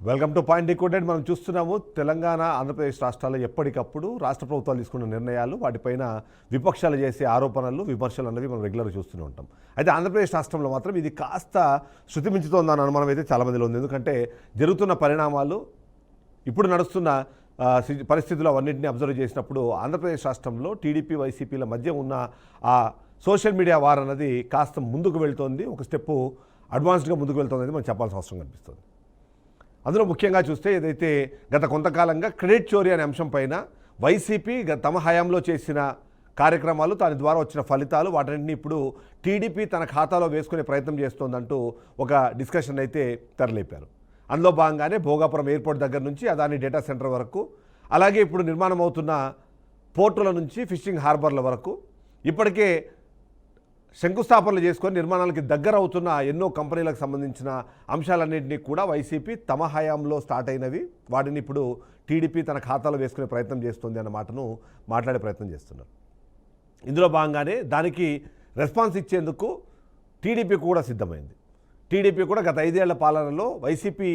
Welcome to point decoded. మనం చూస్తున్నాము తెలంగాణ ఆంధ్రప్రదేశ్ రాష్ట్రాల్లో ఎప్పటికప్పుడు రాష్ట్ర ప్రభుత్వాలు తీసుకున్న నిర్ణయాలు, వాటిపైన విపక్షాలు చేసే ఆరోపణలు, విమర్శలు అన్నవి మనం రెగ్యులర్గా చూస్తూనే ఉంటాం. అయితే ఆంధ్రప్రదేశ్ రాష్ట్రంలో మాత్రం ఇది కాస్త శృతిమించుతోందన్న అనుమానం అయితే చాలామందిలో ఉంది. ఎందుకంటే జరుగుతున్న పరిణామాలు, ఇప్పుడు నడుస్తున్న పరిస్థితులు అవన్నింటినీ అబ్జర్వ్ చేసినప్పుడు ఆంధ్రప్రదేశ్ రాష్ట్రంలో టీడీపీ వైసీపీల మధ్య ఉన్న ఆ సోషల్ మీడియా వార్ అన్నది కాస్త ముందుకు వెళ్తోంది, ఒక స్టెప్పు అడ్వాన్స్డ్గా ముందుకు వెళ్తోంది మనం చెప్పాల్సిన అవసరం కనిపిస్తుంది. అందులో ముఖ్యంగా చూస్తే ఏదైతే గత కొంతకాలంగా క్రెడిట్ చోరీ అనే అంశం పైన వైసీపీ తమ హయాంలో చేసిన కార్యక్రమాలు, దాని ద్వారా వచ్చిన ఫలితాలు, వాటన్నింటినీ ఇప్పుడు టీడీపీ తన ఖాతాలో వేసుకునే ప్రయత్నం చేస్తోందంటూ ఒక డిస్కషన్ అయితే తెరలేపారు. అందులో భాగంగానే భోగాపురం ఎయిర్పోర్ట్ దగ్గర నుంచి అదాని డేటా సెంటర్ వరకు, అలాగే ఇప్పుడు నిర్మాణం అవుతున్న పోర్టుల నుంచి ఫిషింగ్ హార్బర్ల వరకు ఇప్పటికే శంకుస్థాపనలు చేసుకొని నిర్మాణాలకి దగ్గర అవుతున్న ఎన్నో కంపెనీలకు సంబంధించిన అంశాలన్నింటినీ కూడా వైసీపీ తమ హయాంలో స్టార్ట్ అయినవి, వాటిని ఇప్పుడు టీడీపీ తన ఖాతాలో వేసుకునే ప్రయత్నం చేస్తుంది అన్న మాటను మాట్లాడే ప్రయత్నం చేస్తున్నారు. ఇందులో భాగంగానే దానికి రెస్పాన్స్ ఇచ్చేందుకు టీడీపీ కూడా సిద్ధమైంది. టీడీపీ కూడా గత 5 ఏళ్ల పాలనలో వైసీపీ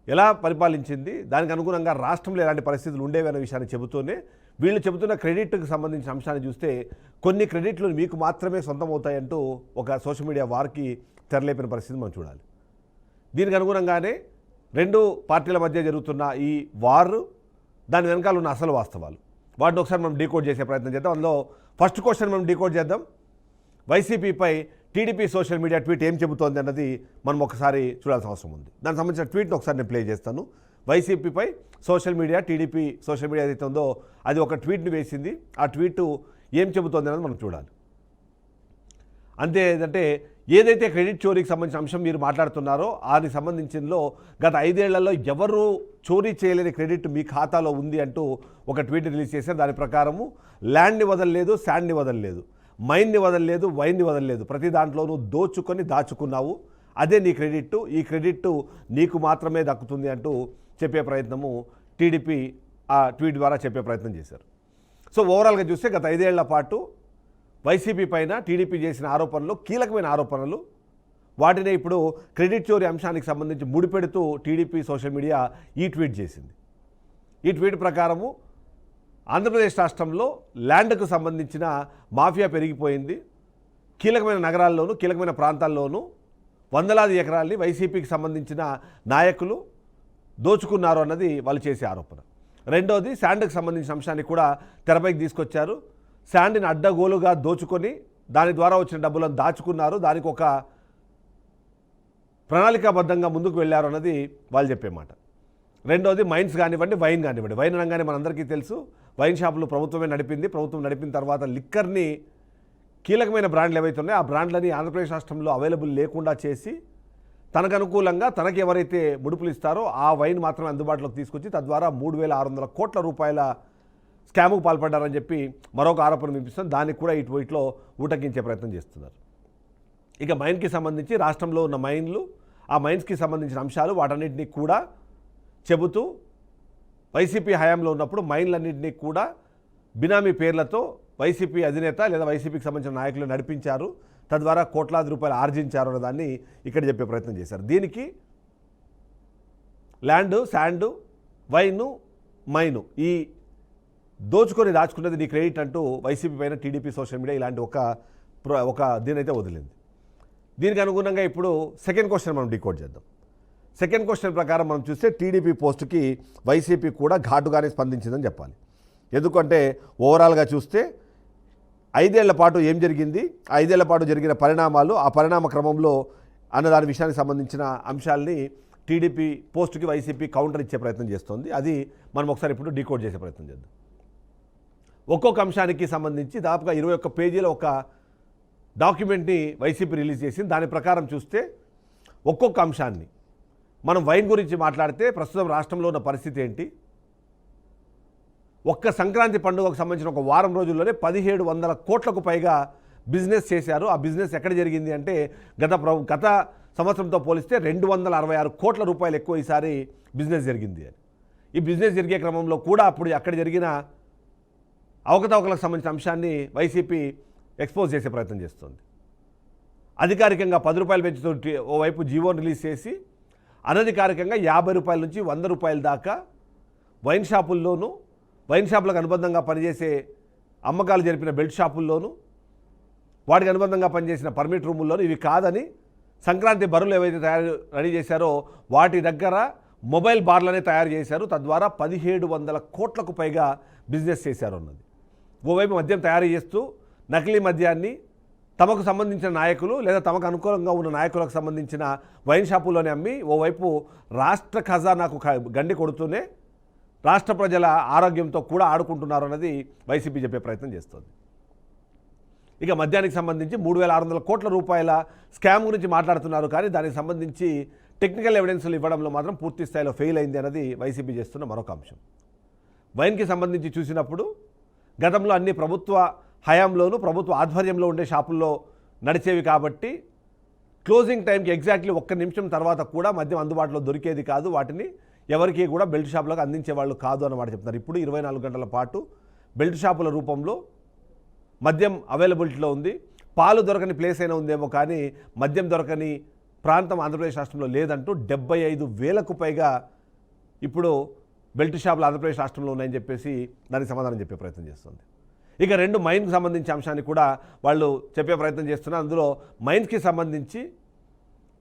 ఎలా పరిపాలించింది, దానికి అనుగుణంగా రాష్ట్రంలో ఎలాంటి పరిస్థితులు ఉండేవి అనే విషయాన్ని చెబుతూనే వీళ్ళు చెబుతున్న క్రెడిట్కి సంబంధించిన అంశాన్ని చూస్తే కొన్ని క్రెడిట్లు మీకు మాత్రమే సొంతం అవుతాయంటూ ఒక సోషల్ మీడియా వార్కి తెరలేపిన పరిస్థితి మనం చూడాలి. దీనికి అనుగుణంగానే రెండు పార్టీల మధ్య జరుగుతున్న ఈ వార్, దాని వెనకాల ఉన్న అసలు వాస్తవాలు, వాటిని ఒకసారి మనం డీకోడ్ చేసే ప్రయత్నం చేద్దాం. అందులో ఫస్ట్ క్వశ్చన్ మనం డీకోడ్ చేద్దాం. వైసీపీపై టీడీపీ సోషల్ మీడియా ట్వీట్ ఏం చెబుతోంది అన్నది మనం ఒకసారి చూడాల్సిన అవసరం ఉంది. దానికి సంబంధించిన ట్వీట్ని ఒకసారి నేను ప్లే చేస్తాను. వైసీపీపై social media, TDP social media ఏదైతే ఉందో అది ఒక ట్వీట్ని వేసింది. ఆ ట్వీట్ ఏం చెబుతోంది అన్నది మనం చూడాలి. అంతే ఏంటంటే ఏదైతే క్రెడిట్ చోరీకి సంబంధించిన అంశం మీరు మాట్లాడుతున్నారో దానికి సంబంధించినలో గత 5 ఏళ్లలో ఎవరు చోరీ చేయలేని క్రెడిట్ మీ ఖాతాలో ఉంది అంటూ ఒక ట్వీట్ రిలీజ్ చేశారు. దాని ప్రకారము ల్యాండ్ని వదలలేదు, శాండ్ని వదలలేదు, మైన్ని వదలలేదు, వైన్ని వదలలేదు, ప్రతి దాంట్లోనూ దోచుకొని దాచుకున్నావు, అదే నీ క్రెడిట్, ఈ క్రెడిట్ నీకు మాత్రమే దక్కుతుంది అంటూ చెప్పే ప్రయత్నము టీడీపీ ఆ ట్వీట్ ద్వారా చెప్పే ప్రయత్నం చేశారు. సో ఓవరాల్గా చూస్తే గత 5 ఏళ్ల పాటు వైసీపీ పైన టీడీపీ చేసిన ఆరోపణలు, కీలకమైన ఆరోపణలు, వాటిని ఇప్పుడు క్రెడిట్ చోరీ అంశానికి సంబంధించి ముడిపెడుతూ టీడీపీ సోషల్ మీడియా ఈ ట్వీట్ చేసింది. ఈ ట్వీట్ ప్రకారము ఆంధ్రప్రదేశ్ రాష్ట్రంలో ల్యాండ్కు సంబంధించిన మాఫియా పెరిగిపోయింది, కీలకమైన నగరాల్లోనూ కీలకమైన ప్రాంతాల్లోనూ వందలాది ఎకరాల్ని వైసీపీకి సంబంధించిన నాయకులు దోచుకున్నారు అన్నది వాళ్ళు చేసే ఆరోపణ. రెండోది శాండ్కి సంబంధించిన అంశాన్ని కూడా తెరపైకి తీసుకొచ్చారు. శాండ్ని అడ్డగోలుగా దోచుకొని దాని ద్వారా వచ్చిన డబ్బులను దాచుకున్నారు, దానికి ఒక ప్రణాళికాబద్ధంగా ముందుకు వెళ్ళారు అన్నది వాళ్ళు చెప్పే మాట. రెండోది మైన్స్ కానివ్వండి, వైన్ కానివ్వండి. వైన్ అనగానే మనందరికీ తెలుసు, వైన్ షాపులు ప్రభుత్వమే నడిపింది. ప్రభుత్వం నడిపిన తర్వాత లిక్కర్ని, కీలకమైన బ్రాండ్లు ఏవైతే ఉన్నాయో ఆ బ్రాండ్లని ఆంధ్రప్రదేశ్ రాష్ట్రంలో అవైలబుల్ లేకుండా చేసి తనకు అనుకూలంగా తనకి ఎవరైతే ముడుపులు ఇస్తారో ఆ వైన్ మాత్రమే అందుబాటులోకి తీసుకొచ్చి తద్వారా 3,600 కోట్ల రూపాయల స్కామ్కు పాల్పడ్డారని చెప్పి మరొక ఆరోపణ వినిపిస్తుంది. దానికి కూడా ఈ ట్వీట్లో ఊటకించే ప్రయత్నం చేస్తున్నారు. ఇక మైన్కి సంబంధించి రాష్ట్రంలో ఉన్న మైన్లు, ఆ మైన్స్కి సంబంధించిన అంశాలు, వాటన్నిటినీ కూడా చెబుతూ వైసీపీ హయాంలో ఉన్నప్పుడు మైన్లన్నింటినీ కూడా బినామీ పేర్లతో వైసీపీ అధినేత లేదా వైసీపీకి సంబంధించిన నాయకులు నడిపించారు, తద్వారా కోట్లాది రూపాయలు ఆర్జించారు అనే దాన్ని ఇక్కడ చెప్పే ప్రయత్నం చేశారు. దీనికి ల్యాండ్, శాండ్, వైను, మైను, ఈ దోచుకొని దాచుకున్నది నీ క్రెడిట్ అంటూ వైసీపీ పైన టీడీపీ సోషల్ మీడియా ఇలాంటి ఒక దీనైతే వదిలింది. దీనికి అనుగుణంగా ఇప్పుడు సెకండ్ క్వశ్చన్ మనం డీకోడ్ చేద్దాం. సెకండ్ క్వశ్చన్ ప్రకారం మనం చూస్తే టీడీపీ పోస్టుకి వైసీపీ కూడా ఘాటుగానే స్పందించిందని చెప్పాలి. ఎందుకంటే ఓవరాల్గా చూస్తే 5 ఏళ్ల పాటు ఏం జరిగింది, 5 ఏళ్ల పాటు జరిగిన పరిణామాలు, ఆ పరిణామ క్రమంలో అన్నదాని విషయానికి సంబంధించిన అంశాలని టీడీపీ పోస్టుకి వైసీపీ కౌంటర్ ఇచ్చే ప్రయత్నం చేస్తోంది. అది మనం ఒకసారి ఇప్పుడు డీకోడ్ చేసే ప్రయత్నం చేద్దాం. ఒక్కొక్క అంశానికి సంబంధించి దాదాపుగా 21 పేజీల ఒక డాక్యుమెంట్ని వైసీపీ రిలీజ్ చేసింది. దాని ప్రకారం చూస్తే ఒక్కొక్క అంశాన్ని మనం వైన్ గురించి మాట్లాడితే ప్రస్తుతం రాష్ట్రంలో ఉన్న పరిస్థితి ఏంటి, ఒక్క సంక్రాంతి పండుగకు సంబంధించిన ఒక వారం రోజుల్లోనే 1,700 కోట్లకు పైగా బిజినెస్ చేశారు. ఆ బిజినెస్ ఎక్కడ జరిగింది అంటే గత సంవత్సరంతో పోలిస్తే 266 కోట్ల రూపాయలు ఎక్కువ ఈసారి బిజినెస్ జరిగింది అని. ఈ బిజినెస్ జరిగే క్రమంలో కూడా అప్పుడు అక్కడ జరిగిన అవకతవకలకు సంబంధించిన అంశాన్ని వైసీపీ ఎక్స్పోజ్ చేసే ప్రయత్నం చేస్తుంది. అధికారికంగా 10 రూపాయలు పెంచుతూ ఓవైపు జీవోని రిలీజ్ చేసి అనధికారికంగా 50 రూపాయల నుంచి 100 రూపాయల దాకా వైన్ షాపుల్లోనూ, వైన్ షాపులకు అనుబంధంగా పనిచేసే అమ్మకాలు జరిపిన బెల్ట్ షాపుల్లోనూ, వాటికి అనుబంధంగా పనిచేసిన పర్మిట్ రూముల్లోనూ ఇవి కాదని సంక్రాంతి బరులు ఏవైతే రెడీ చేశారో వాటి దగ్గర మొబైల్ బార్లనే తయారు చేశారు. తద్వారా 1700 కోట్లకు పైగా బిజినెస్ చేశారు అన్నది. ఓవైపు మద్యం తయారు చేస్తూ నకిలీ మద్యాన్ని తమకు సంబంధించిన నాయకులు లేదా తమకు అనుకూలంగా ఉన్న నాయకులకు సంబంధించిన వైన్ షాపుల్లోనే అమ్మి ఓవైపు రాష్ట్ర ఖజానాకు గండి కొడుతూనే రాష్ట్ర ప్రజల ఆరోగ్యంతో కూడా ఆడుకుంటున్నారు అన్నది వైసీపీ చెప్పే ప్రయత్నం చేస్తుంది. ఇక మద్యానికి సంబంధించి 3600 కోట్ల రూపాయల స్కామ్ గురించి మాట్లాడుతున్నారు, కానీ దానికి సంబంధించి టెక్నికల్ ఎవిడెన్స్లు ఇవ్వడంలో మాత్రం పూర్తి స్థాయిలో ఫెయిల్ అయింది అన్నది వైసీపీ చేస్తున్న మరొక అంశం. వైన్కి సంబంధించి చూసినప్పుడు గతంలో అన్ని ప్రభుత్వ హయాంలోనూ ప్రభుత్వ ఆధ్వర్యంలో ఉండే షాపుల్లో నడిచేవి కాబట్టి క్లోజింగ్ టైంకి ఎగ్జాక్ట్లీ 1 నిమిషం తర్వాత కూడా మద్యం అందుబాటులో దొరికేది కాదు. వాటిని ఎవరికి కూడా బెల్ట్ షాపులకు అందించేవాళ్ళు కాదు అన్నమాట చెప్తున్నారు. ఇప్పుడు 24 గంటల పాటు బెల్ట్ షాపుల రూపంలో మద్యం అవైలబిలిటీలో ఉంది. పాలు దొరకని ప్లేస్ అయినా ఉందేమో కానీ మద్యం దొరకని ప్రాంతం ఆంధ్రప్రదేశ్ రాష్ట్రంలో లేదంటూ 75,000కు పైగా ఇప్పుడు బెల్ట్ షాపులు ఆంధ్రప్రదేశ్ రాష్ట్రంలో ఉన్నాయని చెప్పేసి దానికి సమాధానం చెప్పే ప్రయత్నం చేస్తుంది. ఇక 2 మైన్కి సంబంధించిన అంశాన్ని కూడా వాళ్ళు చెప్పే ప్రయత్నం చేస్తున్నారు. అందులో మైన్స్కి సంబంధించి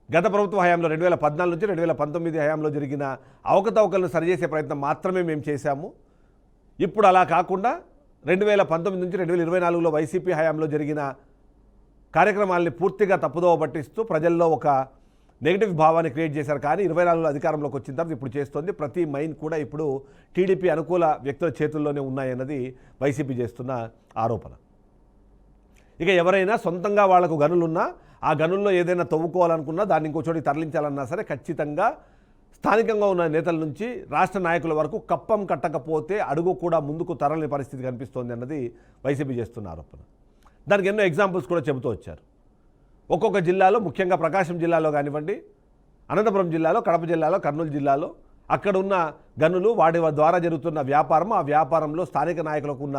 గత ప్రభుత్వ హయాంలో 2014 నుంచి 2019 హయాంలో జరిగిన అవకతవకలను సరిచేసే ప్రయత్నం మాత్రమే మేము చేశాము. ఇప్పుడు అలా కాకుండా 2019 నుంచి 2024లో వైసీపీ హయాంలో జరిగిన కార్యక్రమాలని పూర్తిగా తప్పుదోవ పట్టిస్తూ ప్రజల్లో ఒక నెగిటివ్ భావాన్ని క్రియేట్ చేశారు. కానీ 24లో అధికారంలోకి వచ్చిన తర్వాత ఇప్పుడు చేస్తుంది. ప్రతి మైన్ కూడా ఇప్పుడు టీడీపీ అనుకూల వ్యక్తుల చేతుల్లోనే ఉన్నాయన్నది వైసీపీ చేస్తున్న ఆరోపణ. ఇక ఎవరైనా సొంతంగా వాళ్లకు గనులున్నా ఆ గనుల్లో ఏదైనా తవ్వుకోవాలనుకున్నా దాన్ని ఇంకో చోటికి తరలించాలన్నా సరే ఖచ్చితంగా స్థానికంగా ఉన్న నేతల నుంచి రాష్ట్ర నాయకుల వరకు కప్పం కట్టకపోతే అడుగు కూడా ముందుకు తరలని పరిస్థితి కనిపిస్తోంది అన్నది వైసీపీ చేస్తున్న ఆరోపణ. దానికి ఎన్నో ఎగ్జాంపుల్స్ కూడా చెబుతూ వచ్చారు. ఒక్కొక్క జిల్లాలో, ముఖ్యంగా ప్రకాశం జిల్లాలో కానివ్వండి, అనంతపురం జిల్లాలో, కడప జిల్లాలో, కర్నూలు జిల్లాలో అక్కడ ఉన్న గనులు, వాటి ద్వారా జరుగుతున్న వ్యాపారం, ఆ వ్యాపారంలో స్థానిక నాయకులకు ఉన్న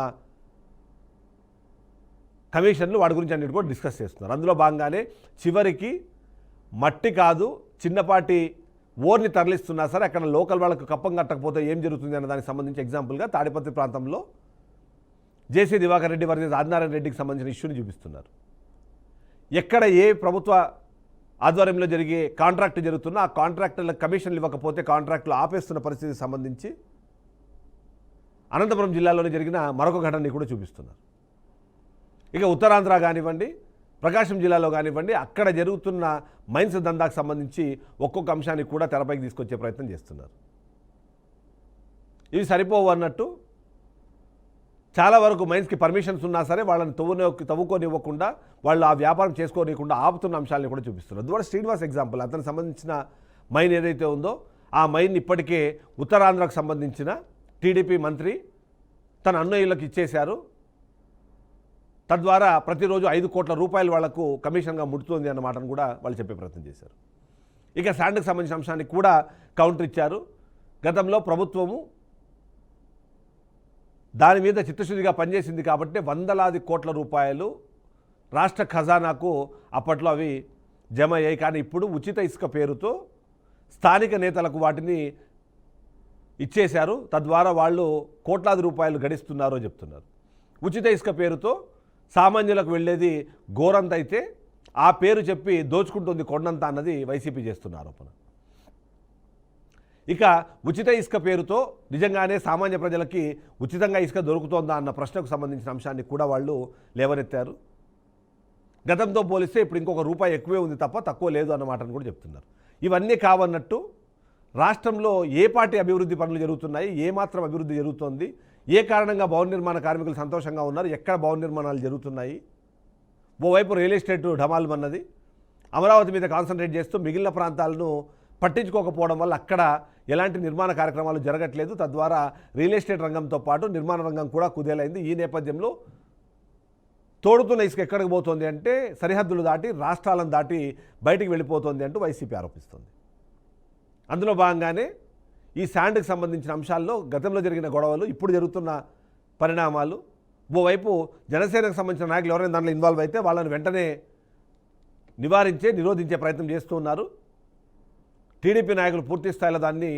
కమిషన్లు, వాటి గురించి అన్నిటి కూడా డిస్కస్ చేస్తున్నారు. అందులో భాగంగానే చివరికి మట్టి కాదు చిన్నపాటి ఓర్ని తరలిస్తున్నా సరే అక్కడ లోకల్ వాళ్ళకు కప్పం కట్టకపోతే ఏం జరుగుతుంది అన్న దానికి సంబంధించి ఎగ్జాంపుల్గా తాడిపత్రి ప్రాంతంలో జేసీ దివాకర్ రెడ్డి వర్సెస్ ఆదినారాయణ రెడ్డికి సంబంధించిన ఇష్యూని చూపిస్తున్నారు. ఎక్కడ ఏ ప్రభుత్వ ఆధ్వర్యంలో జరిగే కాంట్రాక్ట్ జరుగుతున్నా ఆ కాంట్రాక్టర్లకు కమిషన్లు ఇవ్వకపోతే కాంట్రాక్టులు ఆపేస్తున్న పరిస్థితికి సంబంధించి అనంతపురం జిల్లాలోనే జరిగిన మరొక ఘటనని కూడా చూపిస్తున్నారు. ఇక ఉత్తరాంధ్ర కానివ్వండి, ప్రకాశం జిల్లాలో కానివ్వండి, అక్కడ జరుగుతున్న మైన్స్ దందాకు సంబంధించి ఒక్కొక్క అంశాన్ని కూడా తెరపైకి తీసుకొచ్చే ప్రయత్నం చేస్తున్నారు. ఇవి సరిపోవు అన్నట్టు చాలా వరకు మైన్స్కి పర్మిషన్స్ ఉన్నా సరే వాళ్ళని తవ్వుకోనివ్వకుండా, వాళ్ళు ఆ వ్యాపారం చేసుకోనివ్వకుండా ఆపుతున్న అంశాలను కూడా చూపిస్తున్నారు. ద్వారా శ్రీనివాస్ ఎగ్జాంపుల్, అతనికి సంబంధించిన మైన్ ఏదైతే ఉందో ఆ మైన్ ఇప్పటికే ఉత్తరాంధ్రకు సంబంధించిన టీడీపీ మంత్రి తన అన్నయ్యలకు ఇచ్చేశారు. తద్వారా ప్రతిరోజు 5 కోట్ల రూపాయలు వాళ్లకు కమిషన్గా ముడుతుంది అన్న మాటను కూడా వాళ్ళు చెప్పే ప్రయత్నం చేశారు. ఇక శాండ్కి సంబంధించిన అంశానికి కూడా కౌంటర్ ఇచ్చారు. గతంలో ప్రభుత్వము దాని మీద చిత్తశుద్ధిగా పనిచేసింది కాబట్టి వందలాది కోట్ల రూపాయలు రాష్ట్ర ఖజానాకు అప్పట్లో అవి జమ అయ్యాయి. కానీ ఇప్పుడు ఉచిత ఇసుక పేరుతో స్థానిక నేతలకు వాటిని ఇచ్చేశారు. తద్వారా వాళ్ళు కోట్లాది రూపాయలు గడిస్తున్నారో చెప్తున్నారు. ఉచిత ఇసుక పేరుతో సామాన్యులకు వెళ్ళేది ఘోరంత అయితే ఆ పేరు చెప్పి దోచుకుంటుంది కొండంత అన్నది వైసీపీ చేస్తున్న ఆరోపణ. ఇక ఉచిత ఇసుక పేరుతో నిజంగానే సామాన్య ప్రజలకి ఉచితంగా ఇసుక దొరుకుతోందా అన్న ప్రశ్నకు సంబంధించిన అంశాన్ని కూడా వాళ్ళు లేవనెత్తారు. గతంతో పోలిస్తే ఇప్పుడు ఇంకొక రూపాయి ఎక్కువే ఉంది తప్ప తక్కువ లేదు అన్న మాటను కూడా చెప్తున్నారు. ఇవన్నీ కావన్నట్టు రాష్ట్రంలో ఏ పార్టీ అభివృద్ధి పనులు జరుగుతున్నాయి, ఏమాత్రం అభివృద్ధి జరుగుతోంది, ఏ కారణంగా భవన నిర్మాణ కార్మికులు సంతోషంగా ఉన్నారు, ఎక్కడ భవన నిర్మాణాలు జరుగుతున్నాయి, ఓవైపు రియల్ ఎస్టేట్ ఢమాలు అన్నది అమరావతి మీద కాన్సన్ట్రేట్ చేస్తూ మిగిలిన ప్రాంతాలను పట్టించుకోకపోవడం వల్ల అక్కడ ఎలాంటి నిర్మాణ కార్యక్రమాలు జరగట్లేదు. తద్వారా రియల్ ఎస్టేట్ రంగంతో పాటు నిర్మాణ రంగం కూడా కుదేలైంది. ఈ నేపథ్యంలో తోడుతున్న ఇసుక ఎక్కడికి పోతుంది అంటే సరిహద్దులు దాటి రాష్ట్రాలను దాటి బయటికి వెళ్ళిపోతుంది అంటూ వైసీపీ ఆరోపిస్తుంది. అందులో భాగంగానే ఈ శాండ్కి సంబంధించిన అంశాల్లో గతంలో జరిగిన గొడవలు, ఇప్పుడు జరుగుతున్న పరిణామాలు, ఓవైపు జనసేనకు సంబంధించిన నాయకులు ఎవరైనా దాంట్లో ఇన్వాల్వ్ అయితే వాళ్ళని వెంటనే నిరోధించే ప్రయత్నం చేస్తూ ఉన్నారు. టీడీపీ నాయకులు పూర్తి స్థాయిలో దాన్ని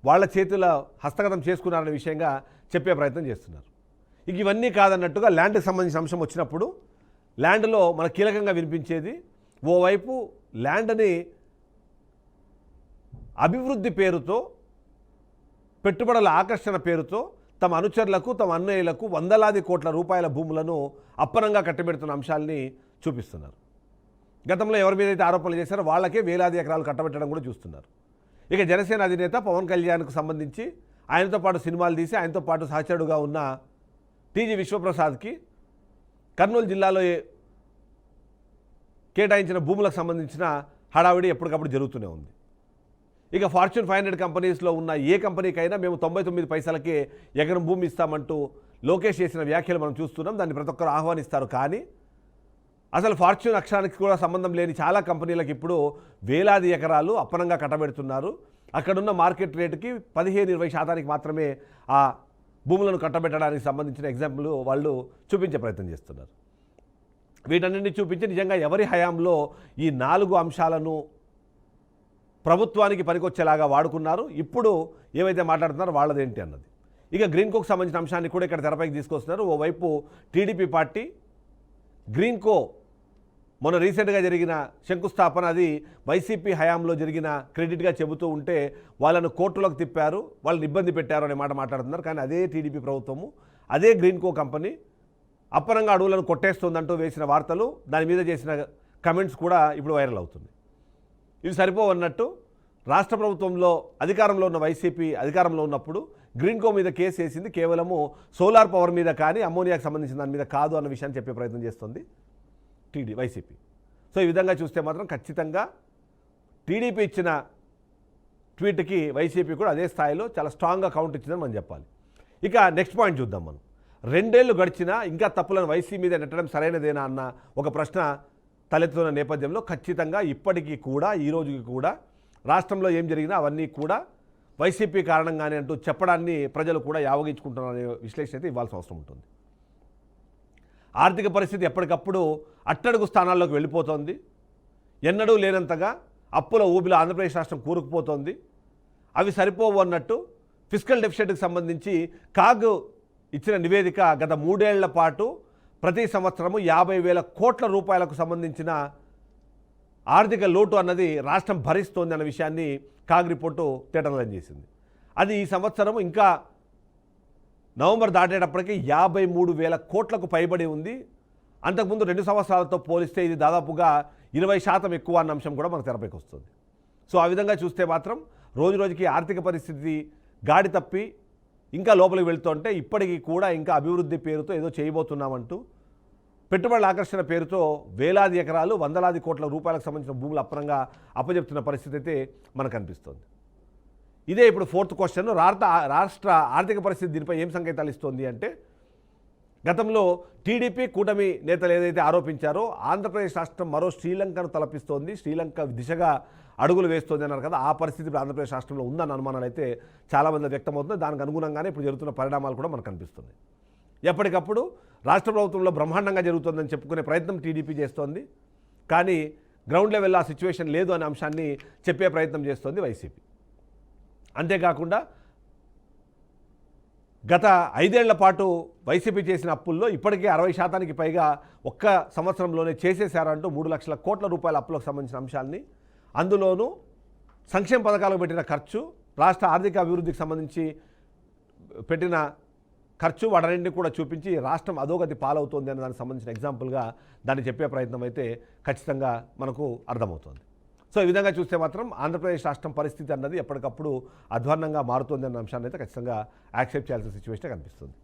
వాళ్ళ చేతిలో హస్తగతం చేసుకున్నారనే విషయంగా చెప్పే ప్రయత్నం చేస్తున్నారు. ఇక ఇవన్నీ కాదన్నట్టుగా ల్యాండ్కి సంబంధించిన అంశం వచ్చినప్పుడు ల్యాండ్లో మన కీలకంగా వినిపించేది ఓవైపు ల్యాండ్ని అభివృద్ధి పేరుతో పెట్టుబడుల ఆకర్షణ పేరుతో తమ అనుచరులకు తమ అన్నయ్యలకు వందలాది కోట్ల రూపాయల భూములను అప్పనంగా కట్టబెడుతున్న అంశాలని చూపిస్తున్నారు. గతంలో ఎవరి మీద అయితే ఆరోపణలు చేశారో వాళ్ళకే వేలాది ఎకరాలు కట్టబెట్టడం కూడా చూస్తున్నారు. ఇక జనసేన అధినేత పవన్ కళ్యాణ్కు సంబంధించి ఆయనతో పాటు సినిమాలు తీసి ఆయనతో పాటు సహచరుడుగా ఉన్న టీజీ విశ్వప్రసాద్కి కర్నూలు జిల్లాలో కేటాయించిన భూములకు సంబంధించిన హడావిడి ఎప్పటికప్పుడు జరుగుతూనే ఉంది. ఇక ఫార్చ్యూన్ 500 కంపెనీస్లో ఉన్న ఏ కంపెనీకైనా మేము 99 పైసలకే ఎకరం భూమి ఇస్తామంటూ లోకేష్ చేసిన వ్యాఖ్యలు మనం చూస్తున్నాం. దాన్ని ప్రతి ఒక్కరు ఆహ్వానిస్తారు. కానీ అసలు ఫార్చ్యూన్ అక్షరానికి కూడా సంబంధం లేని చాలా కంపెనీలకు ఇప్పుడు వేలాది ఎకరాలు అప్పనంగా కట్టబెడుతున్నారు. అక్కడున్న మార్కెట్ రేటుకి 15-20% మాత్రమే ఆ భూములను కట్టబెట్టడానికి సంబంధించిన ఎగ్జాంపుల్ వాళ్ళు చూపించే ప్రయత్నం చేస్తున్నారు. వీటన్నింటినీ చూపించి నిజంగా ఎవరి హయాంలో ఈ 4 అంశాలను ప్రభుత్వానికి పనికొచ్చేలాగా వాడుకున్నారు, ఇప్పుడు ఏవైతే మాట్లాడుతున్నారో వాళ్ళదేంటి అన్నది. ఇక గ్రీన్కోకు సంబంధించిన అంశాన్ని కూడా ఇక్కడ తెరపైకి తీసుకొస్తున్నారు. ఓవైపు టీడీపీ పార్టీ గ్రీన్కో మొన్న రీసెంట్గా జరిగిన శంకుస్థాపన అది వైసీపీ హయాంలో జరిగిన క్రెడిట్గా చెబుతూ ఉంటే వాళ్ళను కోర్టులకు తిప్పారు, వాళ్ళని ఇబ్బంది పెట్టారు అనే మాట మాట్లాడుతున్నారు. కానీ అదే టీడీపీ ప్రభుత్వము అదే గ్రీన్కో కంపెనీ అప్పనంగా అడవులను కొట్టేస్తుందంటూ వేసిన వార్తలు, దాని మీద చేసిన కమెంట్స్ కూడా ఇప్పుడు వైరల్ అవుతుంది. ఇవి సరిపోవన్నట్టు రాష్ట్ర ప్రభుత్వంలో అధికారంలో ఉన్న వైసీపీ అధికారంలో ఉన్నప్పుడు గ్రీన్కో మీద కేసు వేసింది కేవలము సోలార్ పవర్ మీద కానీ అమ్మోనియాకి సంబంధించిన దాని మీద కాదు అన్న విషయాన్ని చెప్పే ప్రయత్నం చేస్తుంది వైసీపీ. సో ఈ విధంగా చూస్తే మాత్రం ఖచ్చితంగా టీడీపీ ఇచ్చిన ట్వీట్కి వైసీపీ కూడా అదే స్థాయిలో చాలా స్ట్రాంగ్గా కౌంటర్ ఇచ్చిందని మనం చెప్పాలి. ఇక నెక్స్ట్ పాయింట్ చూద్దాం. మనం 2 ఏళ్ళు గడిచినా ఇంకా తప్పులను వైసీపీ మీద నెట్టడం సరైనదేనా అన్న ఒక ప్రశ్న తలెత్తుతున్న నేపథ్యంలో ఖచ్చితంగా ఇప్పటికీ కూడా ఈ రోజుకి కూడా రాష్ట్రంలో ఏం జరిగినా అవన్నీ కూడా వైసీపీ కారణంగానే అంటూ చెప్పడాన్ని ప్రజలు కూడా యావగించుకుంటున్నారనే విశ్లేషణ అయితే ఇవ్వాల్సిన అవసరం ఉంటుంది. ఆర్థిక పరిస్థితి ఎప్పటికప్పుడు అట్టడుగు స్థానాల్లోకి వెళ్ళిపోతోంది. ఎన్నడూ లేనంతగా అప్పుల ఊబిలో ఆంధ్రప్రదేశ్ రాష్ట్రం కూరుకుపోతోంది. అవి సరిపోవు అన్నట్టు ఫిస్కల్ డెఫిసిట్కి సంబంధించి కాగ్ ఇచ్చిన నివేదిక గత 3 ఏళ్ల పాటు ప్రతి సంవత్సరము 50,000 కోట్ల రూపాయలకు సంబంధించిన ఆర్థిక లోటు అన్నది రాష్ట్రం భరిస్తోంది అన్న విషయాన్ని కాగ్ రిపోర్టు తేటతెల్లం చేసింది. అది ఈ సంవత్సరం ఇంకా నవంబర్ దాటేటప్పటికీ 53,000 కోట్లకు పైబడి ఉంది. అంతకుముందు 2 సంవత్సరాలతో పోలిస్తే ఇది దాదాపుగా 20% ఎక్కువ అన్న అంశం కూడా మనకు తెరపైకి వస్తుంది. సో ఆ విధంగా చూస్తే మాత్రం రోజు రోజుకి ఆర్థిక పరిస్థితి గాడి తప్పి ఇంకా లోపలికి వెళ్తుంటే ఇప్పటికీ కూడా ఇంకా అభివృద్ధి పేరుతో ఏదో చేయబోతున్నామంటూ పెట్టుబడుల ఆకర్షణ పేరుతో వేలాది ఎకరాలు వందలాది కోట్ల రూపాయలకు సంబంధించిన భూములు అప్పనంగా అప్పజెప్తున్న పరిస్థితి అయితే మనకు అనిపిస్తుంది. ఇదే ఇప్పుడు 4th క్వశ్చన్. రాష్ట్ర ఆర్థిక పరిస్థితి దీనిపై ఏం సంకేతాలు ఇస్తోంది అంటే, గతంలో టీడీపీ కూటమి నేతలు ఏదైతే ఆరోపించారో ఆంధ్రప్రదేశ్ రాష్ట్రం మరో శ్రీలంకను తలపిస్తోంది, శ్రీలంక దిశగా అడుగులు వేస్తోంది అన్నారు కదా, ఆ పరిస్థితి ఇప్పుడు ఆంధ్రప్రదేశ్ రాష్ట్రంలో ఉందన్న అనుమానాలు అయితే చాలామంది వ్యక్తమవుతుంది. దానికి అనుగుణంగానే ఇప్పుడు జరుగుతున్న పరిణామాలు కూడా మనకు కనిపిస్తుంది. ఎప్పటికప్పుడు రాష్ట్ర ప్రభుత్వంలో బ్రహ్మాండంగా జరుగుతుందని చెప్పుకునే ప్రయత్నం టీడీపీ చేస్తోంది. కానీ గ్రౌండ్ లెవెల్లో ఆ సిచ్యువేషన్ లేదు అనే అంశాన్ని చెప్పే ప్రయత్నం చేస్తోంది వైసీపీ. అంతేకాకుండా గత 5 ఏళ్ల పాటు వైసీపీ చేసిన అప్పుల్లో ఇప్పటికే 60% పైగా ఒక్క సంవత్సరంలోనే చేసేశారంటూ 3 లక్షల కోట్ల రూపాయల అప్పులకు సంబంధించిన అంశాలని, అందులోనూ సంక్షేమ పథకాలకు పెట్టిన ఖర్చు, రాష్ట్ర ఆర్థిక అభివృద్ధికి సంబంధించి పెట్టిన ఖర్చు, వాటన్నింటినీ కూడా చూపించి రాష్ట్రం అధోగతి పాలవుతోంది అనే దానికి సంబంధించిన ఎగ్జాంపుల్గా దాన్ని చెప్పే ప్రయత్నం అయితే ఖచ్చితంగా మనకు అర్థమవుతోంది. సో ఈ విధంగా చూస్తే మాత్రం ఆంధ్రప్రదేశ్ రాష్ట్రం పరిస్థితి అన్నది ఎప్పటికప్పుడు అధ్వాన్నంగా మారుతోంది అన్న అంశాన్ని అయితే ఖచ్చితంగా యాక్సెప్ట్ చేయాల్సిన సిచ్యువేషన్ కనిపిస్తుంది.